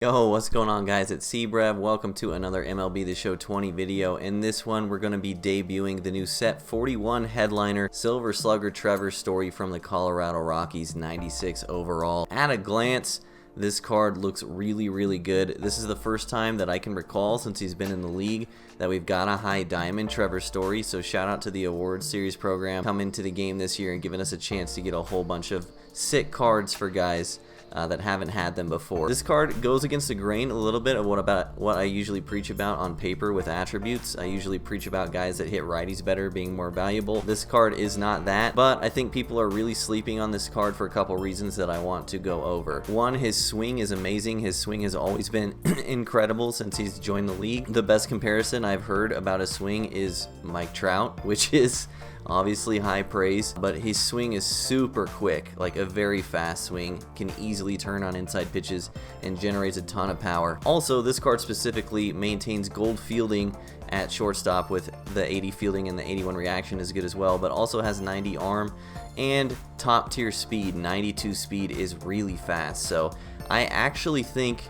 Yo, what's going on, guys? It's Brev. Welcome to another MLB The Show 20 video. In this one, we're going to be debuting the new set 41 headliner Silver Slugger Trevor Story from the Colorado Rockies, 96 overall. At a glance, this card looks really good. This is the first time that I can recall since he's been in the league that we've got a high diamond Trevor Story, so shout out to the awards series program coming into the game this year and giving us a chance to get a whole bunch of sick cards for guys that haven't had them before. This card goes against the grain a little bit of what I usually preach about on paper with attributes. I usually preach about guys that hit righties better being more valuable. This card is not that, but I think people are really sleeping on this card for a couple reasons that I want to go over. One, his swing is amazing. His swing has always been incredible since he's joined the league. The best comparison I've heard about his swing is Mike Trout, which is obviously high praise, but his swing is super quick, like a very fast swing, can easily turn on inside pitches and generates a ton of power. Also, this card specifically maintains gold fielding at shortstop with the 80 fielding, and the 81 reaction is good as well, but also has 90 arm and top tier speed. 92 speed is really fast, so I actually think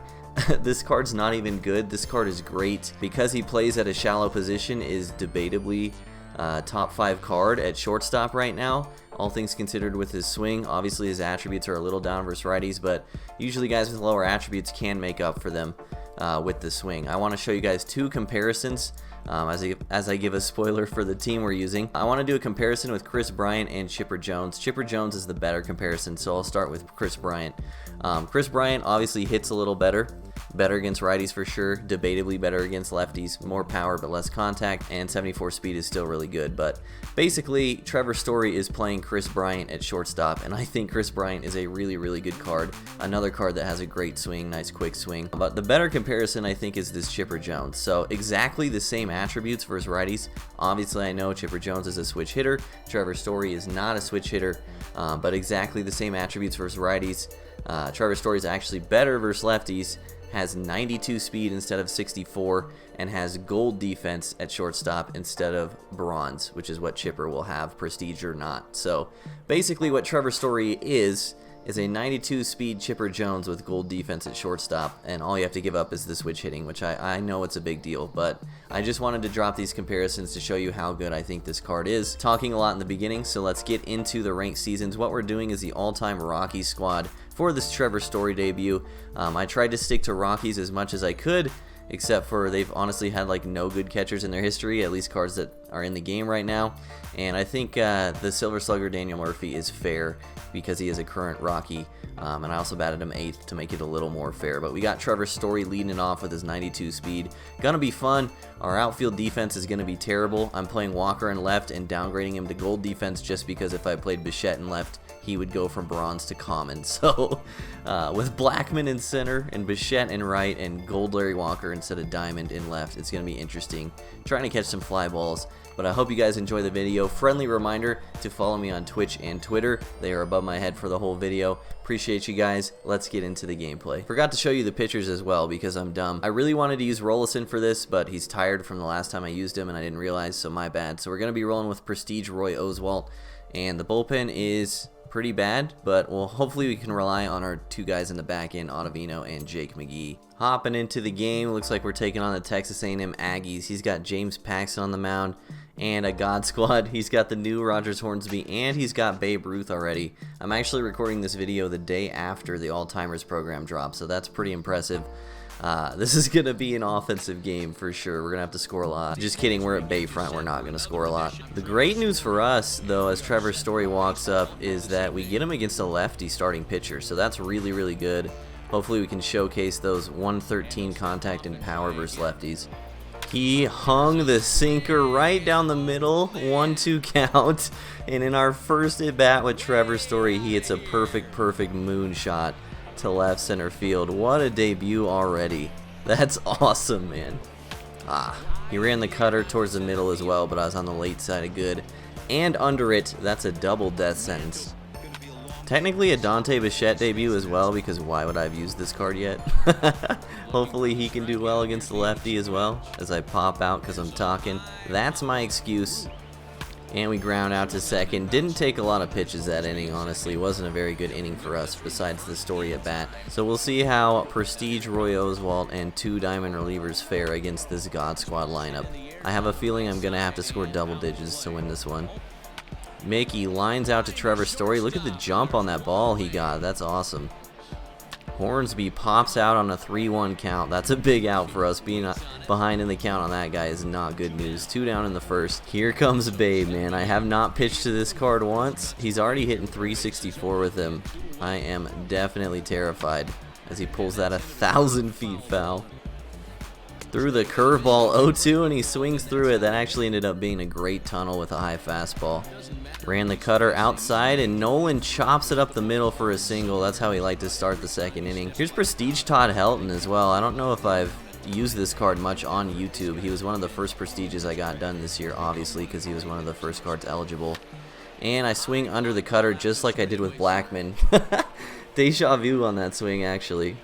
this card's not even good. This card is great because he plays at a shallow position, is debatably top 5 card at shortstop right now, all things considered with his swing. Obviously his attributes are a little down versus righties, but usually guys with lower attributes can make up for them with the swing. I want to show you guys two comparisons as I give a spoiler for the team we're using. I want to do a comparison with Kris Bryant and Chipper Jones. Chipper Jones is the better comparison, so I'll start with Kris Bryant. Kris Bryant obviously hits a little better against righties for sure, debatably better against lefties, more power but less contact, and 74 speed is still really good. But basically, Trevor Story is playing Kris Bryant at shortstop, and I think Kris Bryant is a really good card. Another card that has a great swing, nice quick swing. But the better comparison I think is this Chipper Jones. So exactly the same attributes versus righties. Obviously I know Chipper Jones is a switch hitter, Trevor Story is not a switch hitter, but exactly the same attributes versus righties. Trevor Story is actually better versus lefties, has 92 speed instead of 64, and has gold defense at shortstop instead of bronze, which is what Chipper will have, prestige or not. So basically what Trevor Story is a 92 speed Chipper Jones with gold defense at shortstop, and all you have to give up is the switch hitting, which I know it's a big deal, but I just wanted to drop these comparisons to show you how good I think this card is. Talking a lot in the beginning, so let's get into the ranked seasons. What we're doing is the all-time Rockies squad for this Trevor Story debut. I tried to stick to Rockies as much as I could, except for they've honestly had like no good catchers in their history, at least cards that are in the game right now. And I think the Silver Slugger Daniel Murphy is fair because he is a current Rocky, and I also batted him 8th to make it a little more fair. But we got Trevor Story leading it off with his 92 speed. Gonna be fun. Our outfield defense is gonna be terrible. I'm playing Walker in left and downgrading him to gold defense just because if I played Bichette in left, he would go from bronze to common. So with Blackman in center and Bichette in right and gold Larry Walker instead of diamond in left, it's going to be interesting. Trying to catch some fly balls, but I hope you guys enjoy the video. Friendly reminder to follow me on Twitch and Twitter. They are above my head for the whole video. Appreciate you guys. Let's get into the gameplay. Forgot to show you the pitchers as well because I'm dumb. I really wanted to use Rollison for this, but he's tired from the last time I used him and I didn't realize, so my bad. So we're going to be rolling with Prestige Roy Oswalt, and the bullpen is pretty bad, but well, hopefully we can rely on our two guys in the back end, Ottavino and Jake McGee. Hopping into the game, looks like we're taking on the Texas A&M Aggies. He's got James Paxton on the mound and a God Squad. He's got the new Rogers Hornsby, and he's got Babe Ruth already. I'm actually recording this video the day after the All-Timers program drops, so that's pretty impressive. This is going to be an offensive game for sure. We're going to have to score a lot. Just kidding, we're at Bayfront. We're not going to score a lot. The great news for us, though, as Trevor Story walks up, is that we get him against a lefty starting pitcher. So that's really good. Hopefully we can showcase those 113 contact and power versus lefties. He hung the sinker right down the middle, 1-2 count. And in our first at-bat with Trevor Story, he hits a perfect moonshot to left center field. What a debut already. That's awesome, man. He ran the cutter towards the middle as well, but I was on the late side of good. And under it, that's a double death sentence. Technically a Dante Bichette debut as well, because why would I have used this card yet? Hopefully he can do well against the lefty as well, as I pop out because I'm talking. That's my excuse. And we ground out to second. Didn't take a lot of pitches that inning, honestly. Wasn't a very good inning for us besides the Story at bat. So we'll see how Prestige, Roy Oswalt, and 2 diamond relievers fare against this God Squad lineup. I have a feeling I'm going to have to score double digits to win this one. Mickey lines out to Trevor Story. Look at the jump on that ball he got. That's awesome. Hornsby pops out on a 3-1 count. That's a big out for us. Being behind in the count on that guy is not good news. 2 down in the first. Here comes Babe, man. I have not pitched to this card once. He's already hitting 364 with him. I am definitely terrified as he pulls that 1,000 feet foul. Through the curveball 0-2, and he swings through it. That actually ended up being a great tunnel with a high fastball. Ran the cutter outside, and Nolan chops it up the middle for a single. That's how he liked to start the second inning. Here's Prestige Todd Helton as well. I don't know if I've used this card much on YouTube. He was one of the first Prestiges I got done this year, obviously, because he was one of the first cards eligible. And I swing under the cutter just like I did with Blackman. Deja vu on that swing, actually.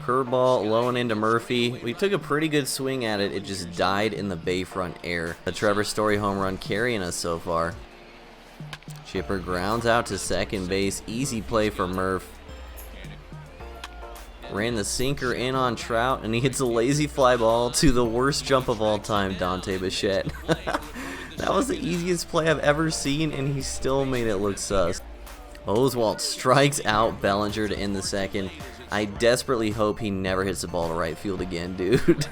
Curveball low and into Murphy. We took a pretty good swing at it. It just died in the Bayfront air. The Trevor Story home run carrying us so far. Chipper grounds out to second base. Easy play for Murph. Ran the sinker in on Trout, and he hits a lazy fly ball to the worst jump of all time, Dante Bichette. That was the easiest play I've ever seen, and he still made it look sus. Oswalt strikes out Bellinger to end the second. I desperately hope he never hits the ball to right field again, dude.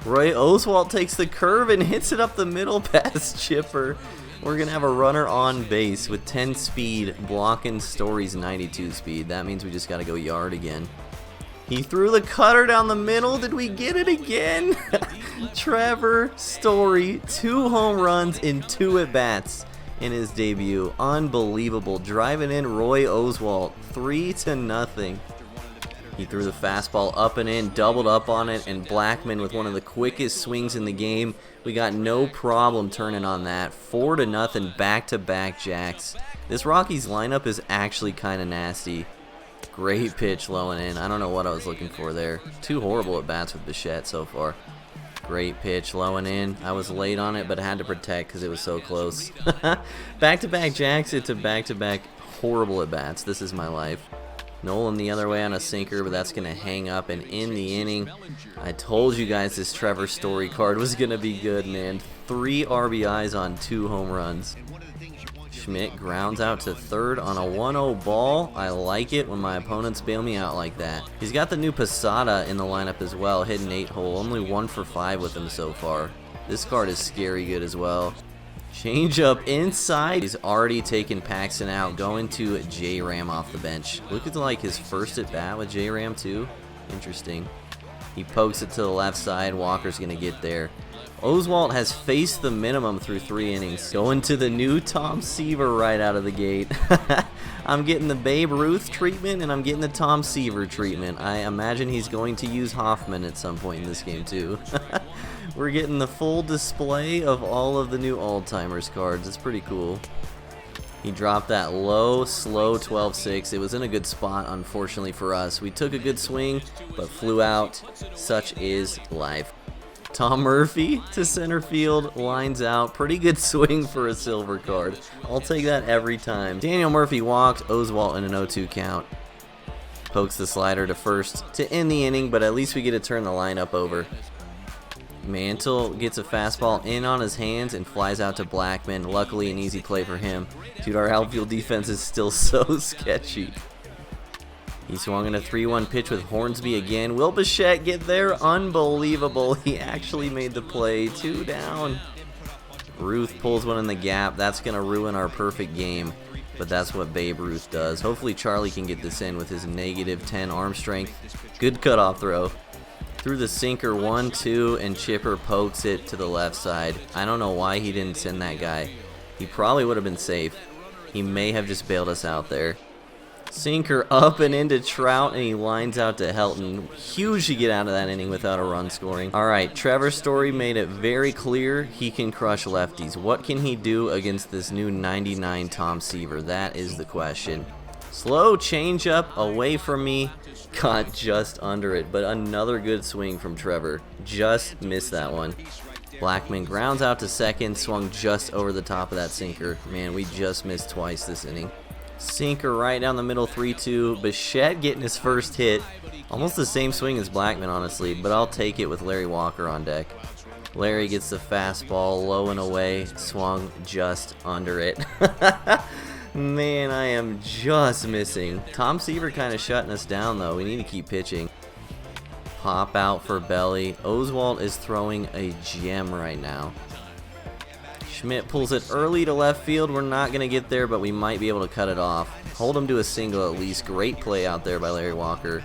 Roy Oswalt takes the curve and hits it up the middle past Chipper. We're going to have a runner on base with 10 speed, blocking Story's 92 speed. That means we just got to go yard again. He threw the cutter down the middle. Did we get it again? Trevor Story, 2 home runs in 2 at-bats in his debut. Unbelievable. Driving in Roy Oswalt, 3-0. He threw the fastball up and in, doubled up on it, and Blackman with one of the quickest swings in the game. We got no problem turning on that. 4-0 back-to-back jacks. This Rockies lineup is actually kind of nasty. Great pitch low and in. I don't know what I was looking for there. 2 horrible at-bats with Bichette so far. Great pitch low and in. I was late on it, but I had to protect because it was so close. Back-to-back jacks into back-to-back horrible at-bats. This is my life. Nolan the other way on a sinker, but that's going to hang up and end the inning. I told you guys this Trevor Story card was going to be good, man. 3 RBIs on 2 home runs. Schmidt grounds out to third on a 1-0 ball. I like it when my opponents bail me out like that. He's got the new Posada in the lineup as well, hitting 8-hole. Only 1 for 5 with him so far. This card is scary good as well. Change up inside. He's already taken Paxton out, going to J-Ram off the bench. Look at like his first at bat with J-Ram too. Interesting. He pokes it to the left side. Walker's going to get there. Oswalt has faced the minimum through 3 innings. Going to the new Tom Seaver right out of the gate. I'm getting the Babe Ruth treatment, and I'm getting the Tom Seaver treatment. I imagine he's going to use Hoffman at some point in this game too. We're getting the full display of all of the new All-Timers cards. It's pretty cool. He dropped that low, slow 12-6. It was in a good spot, unfortunately for us. We took a good swing, but flew out. Such is life. Tom Murphy to center field, lines out. Pretty good swing for a silver card. I'll take that every time. Daniel Murphy walked Oswalt in an 0-2 count. Pokes the slider to first to end the inning, but at least we get to turn the lineup over. Mantle gets a fastball in on his hands and flies out to Blackman. Luckily, an easy play for him. Dude, our outfield defense is still so sketchy. He swung in a 3-1 pitch with Hornsby again. Will Bichette get there? Unbelievable. He actually made the play. 2 down. Ruth pulls one in the gap. That's going to ruin our perfect game. But that's what Babe Ruth does. Hopefully Charlie can get this in with his -10 arm strength. Good cutoff throw. Through the sinker 1-2, and Chipper pokes it to the left side. I don't know why he didn't send that guy. He probably would have been safe. He may have just bailed us out there. Sinker up and into Trout, and he lines out to Helton. Huge to get out of that inning without a run scoring. Alright, Trevor Story made it very clear he can crush lefties. What can he do against this new 99 Tom Seaver? That is the question. Slow changeup away from me. Got just under it, but another good swing from Trevor. Just missed that one. Blackman grounds out to second, swung just over the top of that sinker. Man, we just missed twice this inning. Sinker right down the middle, 3-2. Bichette getting his first hit. Almost the same swing as Blackman, honestly, but I'll take it with Larry Walker on deck. Larry gets the fastball low and away, swung just under it. Man, I am just missing. Tom Seaver kind of shutting us down, though. We need to keep pitching. Pop out for Belly. Oswalt is throwing a gem right now. Schmidt pulls it early to left field. We're not going to get there, but we might be able to cut it off. Hold him to a single at least. Great play out there by Larry Walker.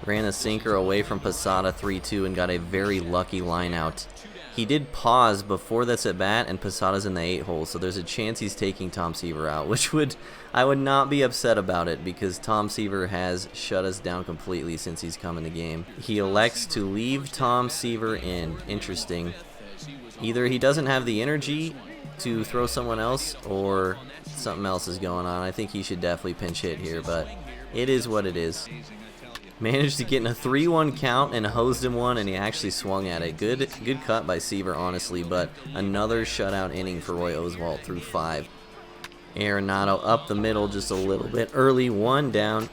Ran a sinker away from Posada 3-2 and got a very lucky line out. He did pause before this at bat, and Posada's in the 8-hole, so there's a chance he's taking Tom Seaver out, which I would not be upset about it because Tom Seaver has shut us down completely since he's come in the game. He elects to leave Tom Seaver in. Interesting. Either he doesn't have the energy to throw someone else or something else is going on. I think he should definitely pinch hit here, but it is what it is. Managed to get in a 3-1 count and hosed him one, and he actually swung at it. Good cut by Seaver, honestly, but another shutout inning for Roy Oswalt through 5. Arenado up the middle just a little bit early, 1 down.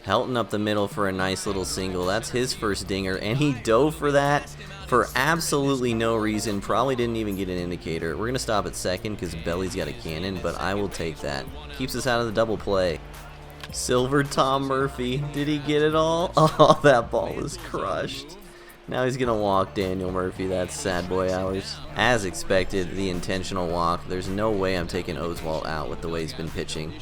Helton up the middle for a nice little single. That's his first dinger, and he dove for that for absolutely no reason. Probably didn't even get an indicator. We're going to stop at second because Belly's got a cannon, but I will take that. Keeps us out of the double play. Silver Tom Murphy. Did he get it all? Oh, that ball is crushed. Now he's going to walk Daniel Murphy. That's sad boy hours. As expected, the intentional walk. There's no way I'm taking Oswalt out with the way he's been pitching.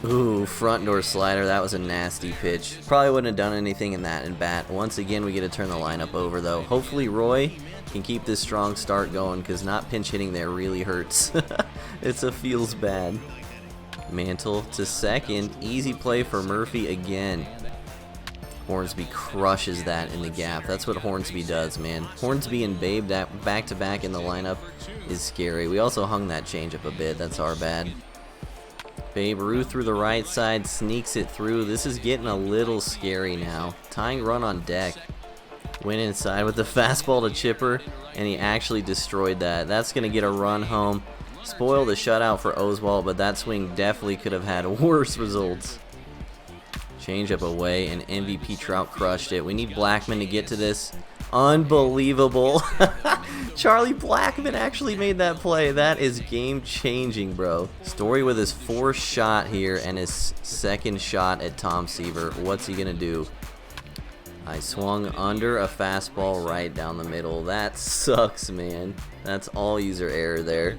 Ooh, front door slider. That was a nasty pitch. Probably wouldn't have done anything in that in bat. Once again, we get to turn the lineup over, though. Hopefully Roy can keep this strong start going because not pinch hitting there really hurts. It feels bad. Mantle to second. Easy play for Murphy again. Hornsby crushes that in the gap. That's what Hornsby does, man. Hornsby and Babe back-to-back in the lineup is scary. We also hung that changeup a bit. That's our bad. Babe Ruth through the right side, sneaks it through. This is getting a little scary now. Tying run on deck. Went inside with the fastball to Chipper, and he actually destroyed that. That's going to get a run home. Spoiled the shutout for Oswalt, but that swing definitely could have had worse results. Change up away, and MVP Trout crushed it. We need Blackman to get to this. Unbelievable. Charlie Blackman actually made that play. That is game-changing, bro. Story with his 4th shot here and his 2nd shot at Tom Seaver. What's he going to do? I swung under a fastball right down the middle. That sucks, man. That's all user error there.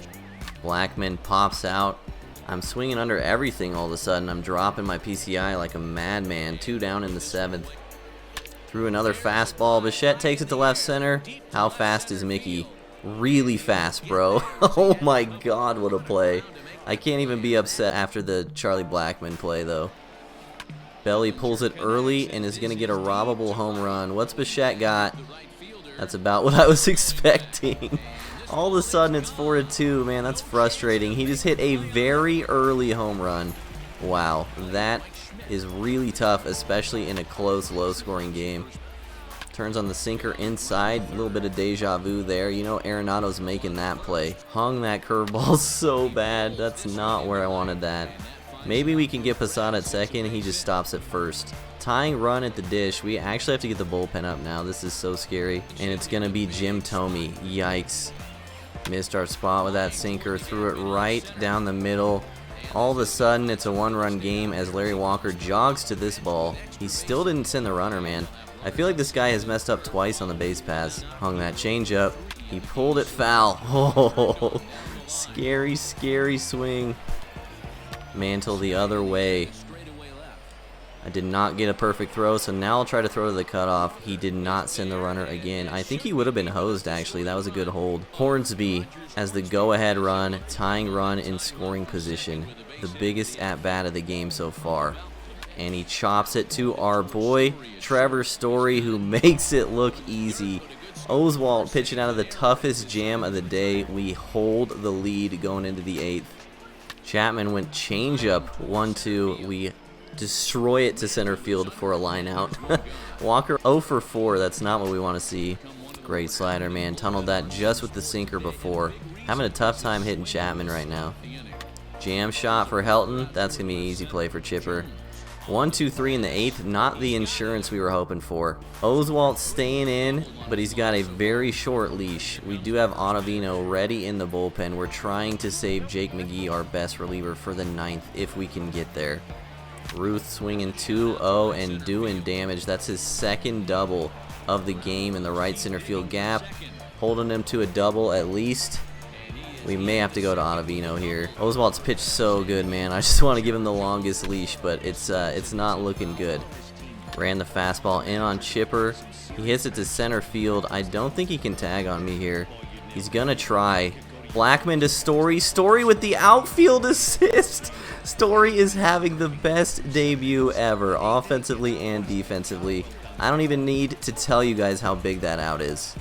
Blackman pops out. I'm swinging under everything all of a sudden. I'm dropping my PCI like a madman. 2 down in the 7th. Threw another fastball. Bichette takes it to left center. How fast is Mickey? Really fast, bro. Oh my god, what a play. I can't even be upset after the Charlie Blackman play, though. Belly pulls it early and is going to get a robbable home run. What's Bichette got? That's about what I was expecting. All of a sudden it's 4-2, man, that's frustrating. He just hit a very early home run. Wow, that is really tough, especially in a close, low-scoring game. Turns on the sinker inside, a little bit of deja vu there. You know Arenado's making that play. Hung that curveball so bad, that's not where I wanted that. Maybe we can get Posada at second, he just stops at first. Tying run at the dish. We actually have to get the bullpen up now. This is so scary. And it's going to be Jim Thome. Yikes. Missed our spot with that sinker, threw it right down the middle. All of a sudden, it's a 1-run game as Larry Walker jogs to this ball. He still didn't send the runner, man. I feel like this guy has messed up twice on the base pass. Hung that changeup. He pulled it foul. Oh, scary, scary swing. Mantle the other way. I did not get a perfect throw, so now I'll try to throw to the cutoff. He did not send the runner again. I think he would have been hosed, actually. That was a good hold. Hornsby as the go-ahead run, tying run in scoring position. The biggest at-bat of the game so far. And he chops it to our boy, Trevor Story, who makes it look easy. Oswalt pitching out of the toughest jam of the day. We hold the lead going into the 8th. Chapman went changeup, 1-2. We destroy it to center field for a line out. Walker 0 for 4. That's not what we want to see. Great slider, man. Tunneled that just with the sinker before. Having a tough time hitting Chapman right now. Jam shot for Helton. That's going to be an easy play for Chipper. 1, 2, 3 in the 8th. Not the insurance we were hoping for. Oswalt staying in, but he's got a very short leash. We do have Ottavino ready in the bullpen. We're trying to save Jake McGee, our best reliever, for the 9th if we can get there. Ruth swinging 2-0 and doing damage. That's his second double of the game in the right center field gap. Holding him to a double at least. We may have to go to Ottavino here. Oswalt's pitched so good, man. I just want to give him the longest leash, but it's not looking good. Ran the fastball in on Chipper. He hits it to center field. I don't think he can tag on me here. He's gonna try. Blackman to Story. Story with the outfield assist. Story is having the best debut ever, offensively and defensively. I don't even need to tell you guys how big that out is.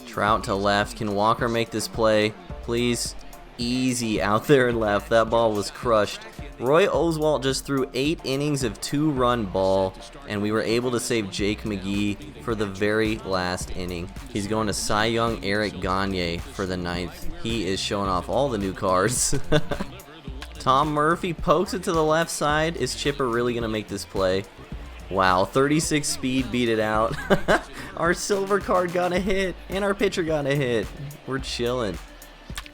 Trout to left. Can Walker make this play? Please. Easy out there and left. That ball was crushed. Roy Oswalt just threw 8 innings of 2-run ball, and we were able to save Jake McGee for the very last inning. He's going to Cy Young Eric Gagne for the 9th. He is showing off all the new cards. Tom Murphy pokes it to the left side. Is Chipper really going to make this play? Wow, 36 speed beat it out. Our silver card got a hit, and our pitcher got a hit. We're chilling.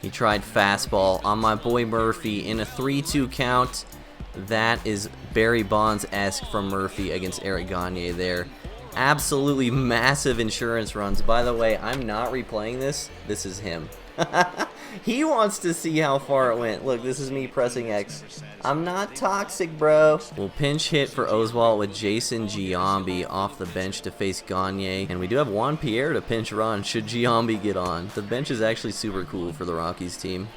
He tried fastball on my boy Murphy in a 3-2 count. That is Barry Bonds-esque from Murphy against Eric Gagne there. Absolutely massive insurance runs. By the way, I'm not replaying this. This is him. He wants to see how far it went. Look, this is me pressing X. I'm not toxic, bro. We'll pinch hit for Oswalt with Jason Giambi off the bench to face Gagne. And we do have Juan Pierre to pinch run should Giambi get on. The bench is actually super cool for the Rockies team.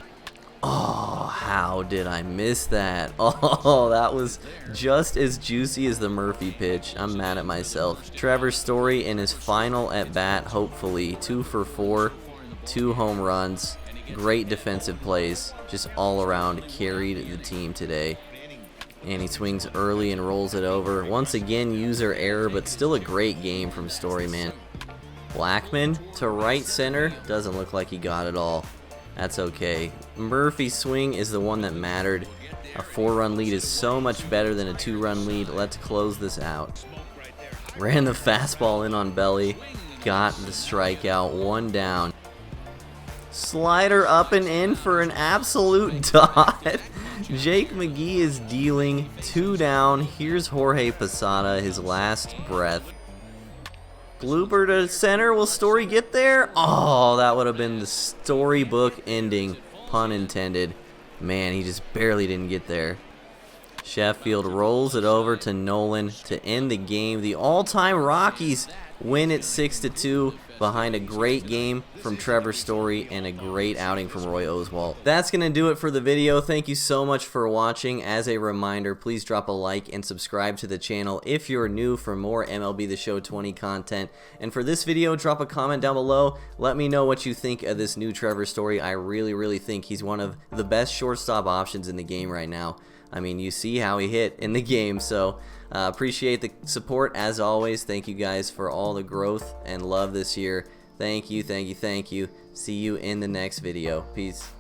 Oh, how did I miss that? Oh, that was just as juicy as the Murphy pitch. I'm mad at myself. Trevor Story in his final at bat, hopefully. 2 for 4, 2 home runs. Great defensive plays, just all around carried the team today. And he swings early and rolls it over. Once again, user error, but still a great game from Story, man. Blackman to right center. Doesn't look like he got it all. That's okay. Murphy's swing is the one that mattered. A 4-run lead is so much better than a 2-run lead. Let's close this out. Ran the fastball in on belly. Got the strikeout. 1 down. Slider up and in for an absolute dot. Jake McGee is dealing. 2 down. Here's Jorge Posada, his last breath. Blooper to center. Will Story get there? Oh, that would have been the storybook ending. Pun intended. Man, he just barely didn't get there. Sheffield rolls it over to Nolan to end the game. The all-time Rockies win it 6-2 behind a great game from Trevor Story and a great outing from Roy Oswalt. That's going to do it for the video. Thank you so much for watching. As a reminder, please drop a like and subscribe to the channel if you're new for more MLB The Show 20 content. And for this video, drop a comment down below. Let me know what you think of this new Trevor Story. I really think he's one of the best shortstop options in the game right now. I mean, you see how he hit in the game, so appreciate the support as always. Thank you guys for all the growth and love this year. Thank you. See you in the next video. Peace.